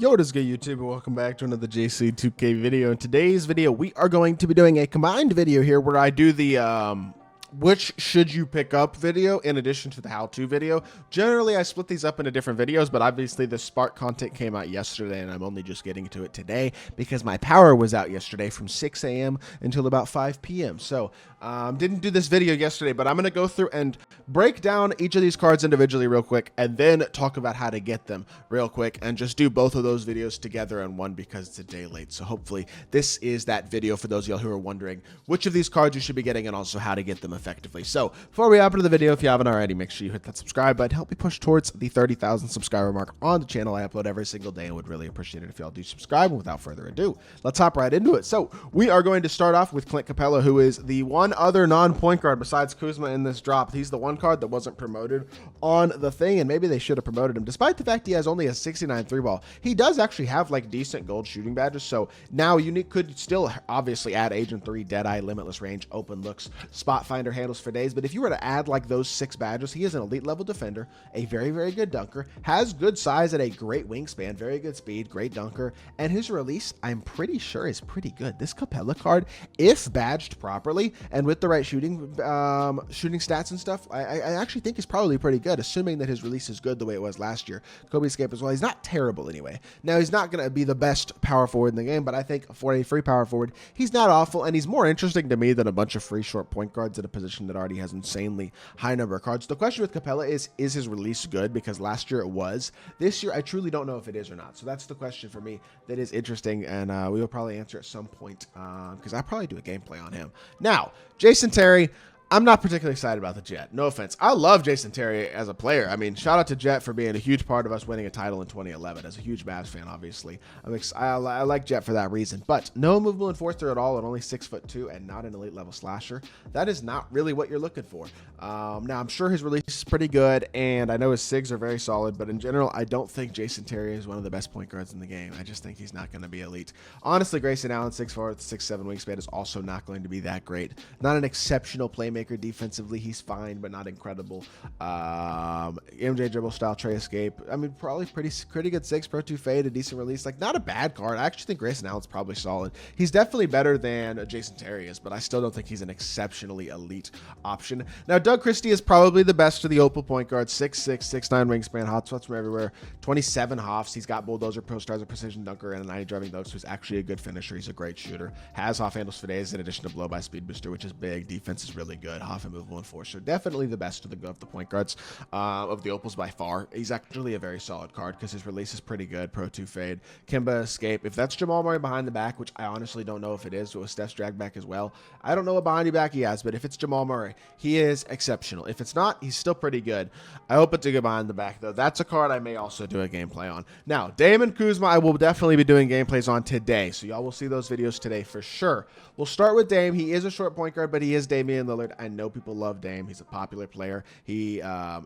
Yo, what is good, YouTube, and welcome back to another JC2K video. In today's video, we are going to be doing a combined video here where I do the which should you pick up video in addition to the how-to video. Generally, I split these up into different videos, but obviously the Spark content came out yesterday, and I'm only just getting to it today because my power was out yesterday from 6 a.m. until about 5 p.m. So didn't do this video yesterday, but I'm going to go through and break down each of these cards individually real quick, and then talk about how to get them real quick, and just do both of those videos together in one because it's a day late. So hopefully this is that video for those of y'all who are wondering which of these cards you should be getting and also how to get them effectively. So before we hop into the video, if you haven't already, make sure you hit that subscribe button. Help me push towards the 30,000 subscriber mark on the channel. I upload every single day and would really appreciate it if y'all do subscribe. And without further ado, let's hop right into it. So we are going to start off with Clint Capella, who is the one other non-point guard besides Kuzma in this drop. He's the one card that wasn't promoted on the thing, and maybe they should have promoted him. Despite the fact he has only a 69 3-ball, he does actually have like decent gold shooting badges. So now Unique could still obviously add Agent 3, Deadeye, Limitless Range, Open Looks, Spot Finder, Handles for days. But if you were to add like those 6 badges, he is an elite level defender, a very, very good dunker, has good size at a great wingspan, very good speed, great dunker, and his release, I'm pretty sure, is pretty good. This Capella card, if badged properly and with the right shooting stats and stuff, I actually think is probably pretty good, assuming that his release is good the way it was last year. Kobe Escape as well. He's not terrible anyway. Now, he's not going to be the best power forward in the game, but I think for a free power forward, he's not awful, and he's more interesting to me than a bunch of free short point guards at a position that already has insanely high number of cards. The question with Capella is his release good? Because last year it was. This year, I truly don't know if it is or not. So that's the question for me that is interesting, and we will probably answer at some point because I'll probably do a gameplay on him. Now, Jason Terry, I'm not particularly excited about the Jet. No offense. I love Jason Terry as a player. I mean, shout out to Jet for being a huge part of us winning a title in 2011. As a huge Mavs fan, obviously, I like Jet for that reason. But no movable enforcer at all, and only 6'2" and not an elite level slasher. That is not really what you're looking for. Now, I'm sure his release is pretty good, and I know his SIGs are very solid. But in general, I don't think Jason Terry is one of the best point guards in the game. I just think he's not going to be elite. Honestly, Grayson Allen, 6'4" with 6'7" wingspan, is also not going to be that great. Not an exceptional playmaker. Defensively, he's fine, but not incredible. MJ dribble style, Trey escape. I mean, probably pretty good 6 Pro 2 fade, a decent release. Like, not a bad card. I actually think Grayson Allen's probably solid. He's definitely better than Jason Terry is, but I still don't think he's an exceptionally elite option. Now, Doug Christie is probably the best of the Opal point guard. 6'6", 6'9" wingspan, hot spots from everywhere. 27 hoffs. He's got bulldozer, pro stars, a precision dunker, and a 90 driving dunks. Who's actually a good finisher. He's a great shooter. Has off handles for days in addition to blow by speed booster, which is big. Defense is really good. Hoff and movable enforcer, definitely the best of the point guards of the Opals by far. He's actually a very solid card because his release is pretty good. Pro 2 fade, Kimba escape. If that's Jamal Murray behind the back, which I honestly don't know if it is, with Steph's drag back as well. I don't know what behind the back he has, but if it's Jamal Murray, he is exceptional. If it's not, he's still pretty good. I hope it's a good behind the back though. That's a card I may also do a gameplay on. Now, Dame and Kuzma, I will definitely be doing gameplays on today, so y'all will see those videos today for sure. We'll start with Dame. He is a short point guard, but he is Damian Lillard. I know people love Dame. He's a popular player. He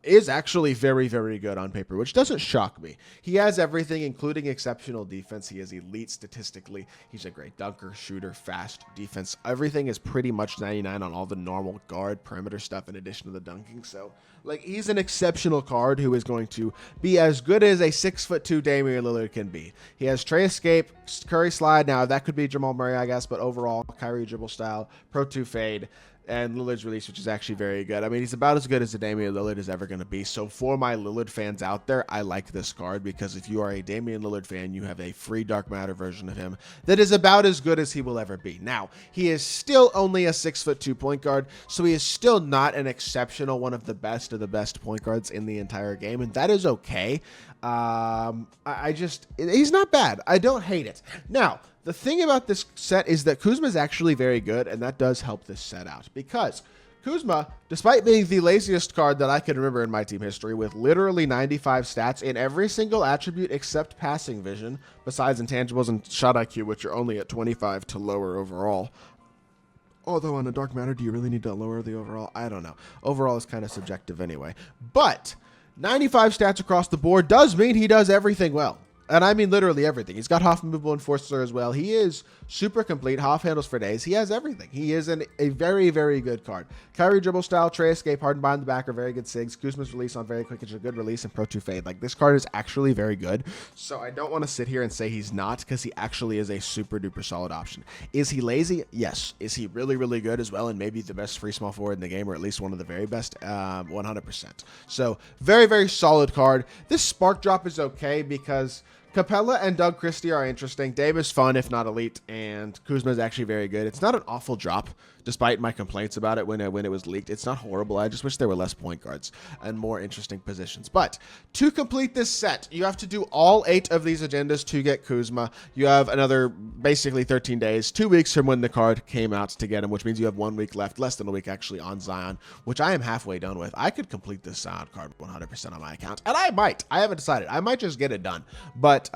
is actually very, very good on paper, which doesn't shock me. He has everything, including exceptional defense. He is elite statistically. He's a great dunker, shooter, fast defense. Everything is pretty much 99 on all the normal guard perimeter stuff in addition to the dunking. So, like, he's an exceptional card who is going to be as good as a 6'2" Damian Lillard can be. He has Trey escape, Curry slide. Now, that could be Jamal Murray, I guess, but overall, Kyrie dribble style, Pro 2 fade, and Lillard's release, which is actually very good. I mean, he's about as good as a Damian Lillard is ever going to be. So for my Lillard fans out there, I like this card because if you are a Damian Lillard fan, you have a free Dark Matter version of him that is about as good as he will ever be. Now, he is still only a 6'2" point guard, so he is still not an exceptional one of the best point guards in the entire game, and that is okay. He's not bad. I don't hate it. Now, the thing about this set is that Kuzma is actually very good, and that does help this set out because Kuzma, despite being the laziest card that I can remember in my team history, with literally 95 stats in every single attribute except passing vision, besides intangibles and shot IQ, which are only at 25 to lower overall. Although on a Dark Matter, do you really need to lower the overall? I don't know. Overall is kind of subjective anyway. But 95 stats across the board does mean he does everything well. And I mean literally everything. He's got Hoff movable enforcer as well. He is super complete. Hoff handles for days. He has everything. He is a very, very good card. Kyrie dribble style, Trey escape, hardened behind the back are very good sigs. Kuzma's release on very quick is a good release, and Pro 2 fade. Like, this card is actually very good. So I don't want to sit here and say he's not, because he actually is a super duper solid option. Is he lazy? Yes. Is he really, really good as well, and maybe the best free small forward in the game, or at least one of the very best? 100%. So very, very solid card. This spark drop is okay because Capella and Doug Christie are interesting. Dave is fun, if not elite, and Kuzma is actually very good. It's not an awful drop, despite my complaints about it when it was leaked. It's not horrible. I just wish there were less point guards and more interesting positions. But to complete this set, you have to do all 8 of these agendas to get Kuzma. You have another basically 13 days, 2 weeks from when the card came out to get him, which means you have 1 week left, less than a week actually, on Zion, which I am halfway done with. I could complete this Zion card 100% on my account, and I might. I haven't decided. I might just get it done, but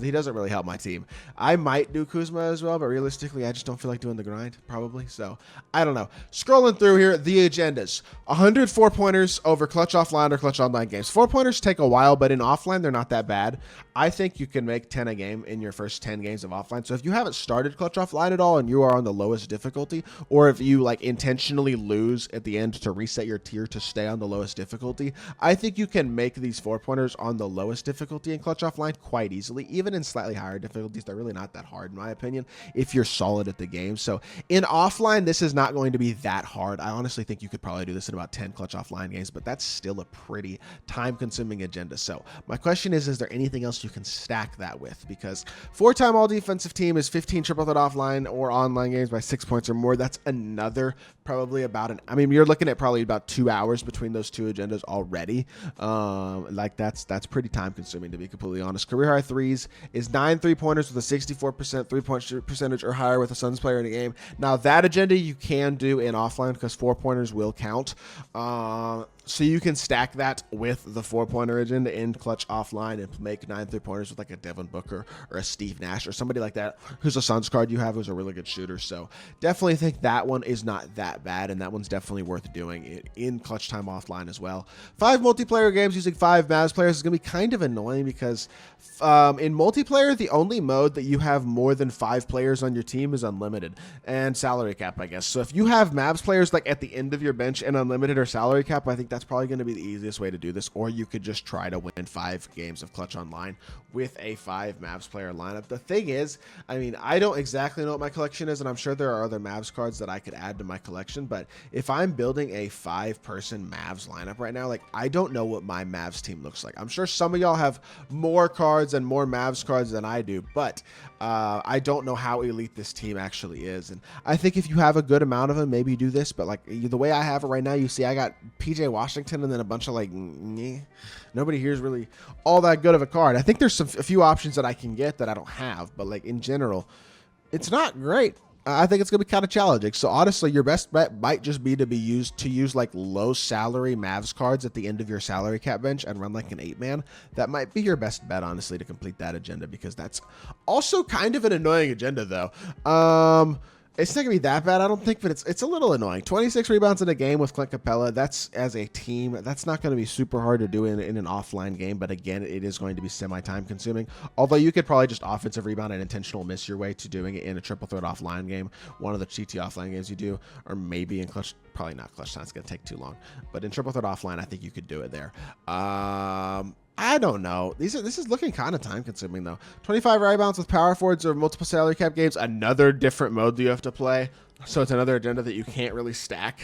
he doesn't really help my team. I might do Kuzma as well, but realistically, I just don't feel like doing the grind, probably. So I don't know. Scrolling through here, the agendas. 100 4-pointers over clutch offline or clutch online games. 4-pointers take a while, but in offline, they're not that bad. I think you can make 10 a game in your first 10 games of offline. So if you haven't started clutch offline at all and you are on the lowest difficulty, or if you like intentionally lose at the end to reset your tier to stay on the lowest difficulty, I think you can make these 4-pointers on the lowest difficulty in clutch offline quite easily. Even in slightly higher difficulties, they're really not that hard in my opinion if you're solid at the game. So in offline, this is not going to be that hard. I honestly think you could probably do this in about 10 clutch offline games, but that's still a pretty time-consuming agenda. So my question is there anything else you can stack that with? Because 4-time all-defensive team is 15 triple threat offline or online games by 6 points or more. That's another probably about I mean, you're looking at probably about 2 hours between those 2 agendas already. Like that's pretty time-consuming, to be completely honest. Career high threes is 9 3-pointers with a 64% three-point percentage or higher with a Suns player in a game. Now that agenda you can do in offline because 4-pointers will count. So you can stack that with the 4-pointer agenda in clutch offline and make 9 3-pointers with like a Devin Booker or a Steve Nash or somebody like that who's a Suns card you have who's a really good shooter. So definitely think that one is not that bad, and that one's definitely worth doing it in clutch time offline as well. 5 multiplayer games using 5 Mavs players is going to be kind of annoying because in multiplayer, the only mode that you have more than 5 players on your team is unlimited and salary cap, I guess. So if you have Mavs players like at the end of your bench and unlimited or salary cap, I think that's probably going to be the easiest way to do this. Or you could just try to win 5 games of clutch online with a 5 Mavs player lineup. The thing is, I mean, I don't exactly know what my collection is, and I'm sure there are other Mavs cards that I could add to my collection, but if I'm building a 5-person Mavs lineup right now, like, I don't know what my Mavs team looks like. I'm sure some of y'all have more cards and more Mavs cards than I do, but I don't know how elite this team actually is. And I think if you have a good amount of them, maybe you do this, but like the way I have it right now, you see I got PJ Washington and then a bunch of like, nobody here is really all that good of a card. I think there's a few options that I can get that I don't have, but like in general, it's not great. I think it's going to be kind of challenging. So honestly, your best bet might just be to use like low salary Mavs cards at the end of your salary cap bench and run like an 8-man. That might be your best bet, honestly, to complete that agenda, because that's also kind of an annoying agenda though. It's not going to be that bad, I don't think, but it's a little annoying. 26 rebounds in a game with Clint Capella, that's as a team. That's not going to be super hard to do in an offline game, but again, it is going to be semi-time consuming. Although you could probably just offensive rebound and intentional miss your way to doing it in a triple threat offline game, one of the GT offline games you do, or maybe in clutch, probably not clutch time, it's going to take too long. But in triple threat offline, I think you could do it there. I don't know. This is looking kind of time consuming though. 25 rebounds with power forwards or multiple salary cap games. Another different mode that you have to play. So it's another agenda that you can't really stack.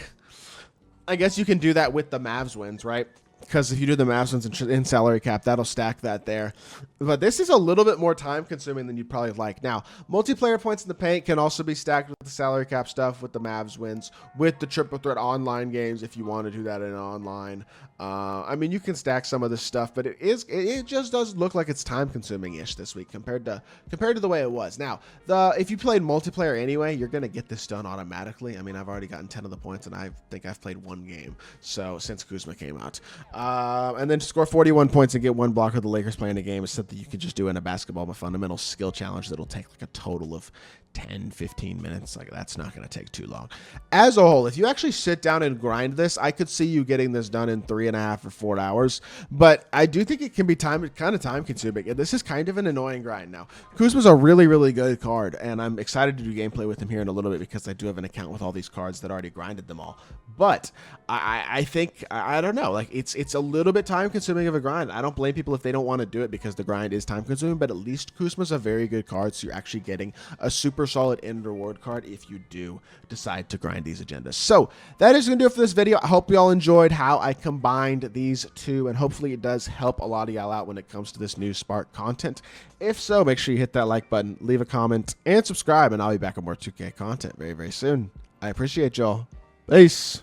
I guess you can do that with the Mavs wins, right? Because if you do the Mavs wins in salary cap, that'll stack that there. But this is a little bit more time consuming than you'd probably like. Now, multiplayer points in the paint can also be stacked with the salary cap stuff, with the Mavs wins, with the triple threat online games if you want to do that in online. I mean, you can stack some of this stuff, but it just does look like it's time consuming ish this week compared to the way it was. Now, if you played multiplayer anyway, you're gonna get this done automatically. I mean, I've already gotten 10 of the points, and I think I've played 1 game since Kuzma came out. And then to score 41 points and get 1 block with the Lakers playing a game is something you could just do in a basketball, a fundamental skill challenge that'll take like a total of 10-15 minutes. Like, that's not going to take too long. As a whole, if you actually sit down and grind this, I could see you getting this done in 3.5 or 4 hours, but I do think it can be kind of time consuming, and this is kind of an annoying grind. Now, Kuzma's a really, really good card, and I'm excited to do gameplay with him here in a little bit because I do have an account with all these cards that already grinded them all. But I think, I don't know, like, it's a little bit time consuming of a grind. I don't blame people if they don't want to do it because the grind is time consuming, but at least Kuzma's a very good card, so you're actually getting a super solid end reward card if you do decide to grind these agendas. So that is going to do it for this video. I hope you all enjoyed how I combined these two, and hopefully it does help a lot of y'all out when it comes to this new Spark content. If so, make sure you hit that like button, leave a comment, and subscribe, and I'll be back with more 2K content very, very soon. I appreciate y'all. Peace.